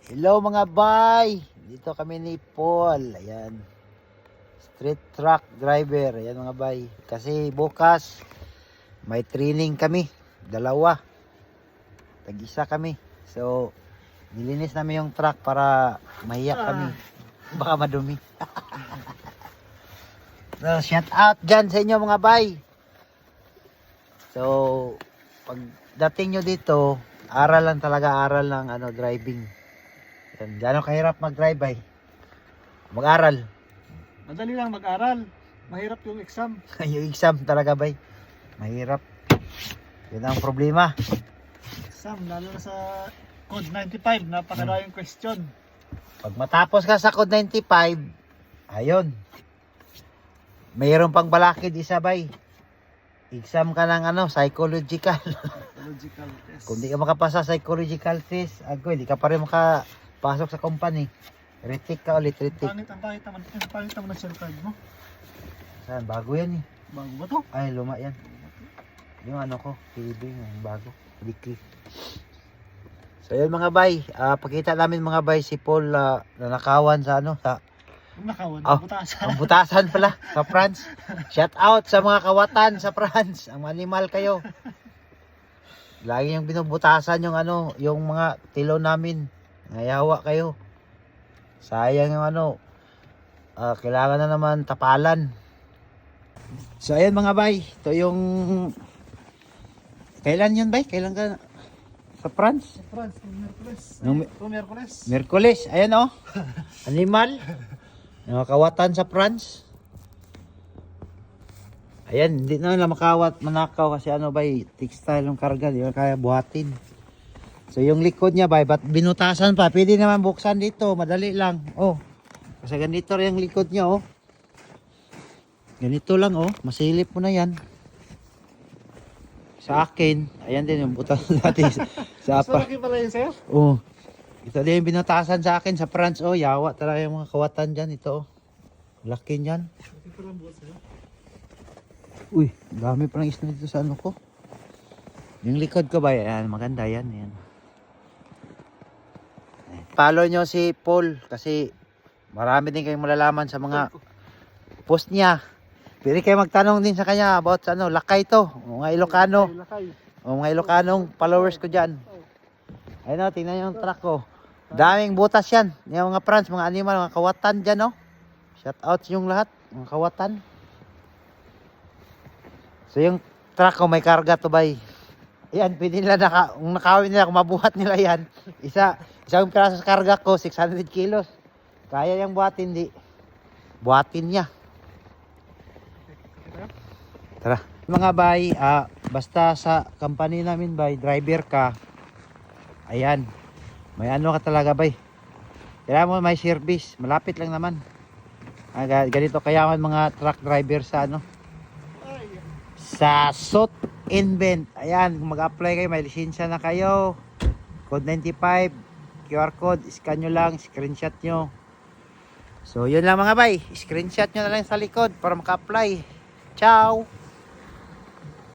Hello mga bay! Dito kami ni Paul. Ayan. Street truck driver. Ayan mga bay. Kasi bukas may training kami. Dalawa. Tag-isa kami. So, nilinis namin yung truck para mahiya kami. Baka madumi. So, shout out dyan sa inyo mga bay. So, pag dating nyo dito, aral lang talaga, aral lang driving. Gano'ng kahirap mag-drive ay? Mag-aral. Madali lang mag-aral. Mahirap yung exam. Yung exam talaga bay. Mahirap. Yun ang problema. Exam, lalo na sa Code 95, napakaraming question. Pag matapos ka sa Code 95, ayun. Mayroon pang balakid isa bay. Exam ka ng psychological. Psychological test. Kung di ka makapasa psychological test, hindi ka pa rin makapasok sa company. Retake ka ulit, retake. Ang pangit naman ng shell card mo. Saan? Bago yan eh. Bago ba to? Ay, luma yan. Yung ko, TV, yung bago. Diki. So yun mga bay, pakita namin mga bay si Paul nanakawan sa sa Nakawan, butasan. ang butasan pala sa France. Shout out sa mga kawatan sa France. Ang animal kayo. Lagi yung binubutasan yung yung mga tilo namin. Ngayawa kayo. Sayang yung kailangan na naman tapalan. So ayan mga bay, ito yung kailan yun bay? Kailan ka sa France? Sa France, Merkules. Merkules. Merkules, ayan animal. Nakawatan sa France. Ayan, hindi na makawat, manakaw kasi bay, textile yung karga, di ba kaya buhatin. So yung likod niya bay, ba't binutasan pa? Pwede naman buksan dito, madali lang. Kasi ganito rin yung likod niya Ganito lang masilip mo na yan. Sa akin, ayan din yung butas natin sa Mas malaki pala yun sa'yo? Ito din yung binutasan sa akin sa France. Yawa talaga yung mga kawatan dyan. Ito laki niyan. Malaki pala ang buhat sa'yo. Uy, dami pa ng isna dito sa ko. Yung likod ko ba, yan, maganda yan. Follow nyo si Paul kasi marami din kayong malalaman sa mga post niya. Pwede kayo magtanong din sa kanya about sa lakay to. Mga Ilocano. Mga Ilocanong followers ko dyan. Ayun tingnan yung truck ko. Daming butas yan. Yung mga France, mga animal, mga kawatan dyan Shout out yung lahat, mga kawatan. So yung truck ko may karga to bay. Ayan, pwede nila kung nakawin nila, kung mabuhat nila yan. Isang piraso sa karga ko, 600 kilos. Kaya yung buhatin, buhatin niya. Tara. Mga bay, basta sa company namin bay, driver ka. Ayan. May ka talaga bay. Kailangan mo may service. Malapit lang naman. Ganito kayaman mga truck driver sa sa SOT Invent. Ayan, kung mag-apply kayo, may lisensya na kayo. Code 95, QR code, scan nyo lang, screenshot nyo. So, yun lang mga bay. Screenshot nyo na lang sa likod para maka-apply. Ciao!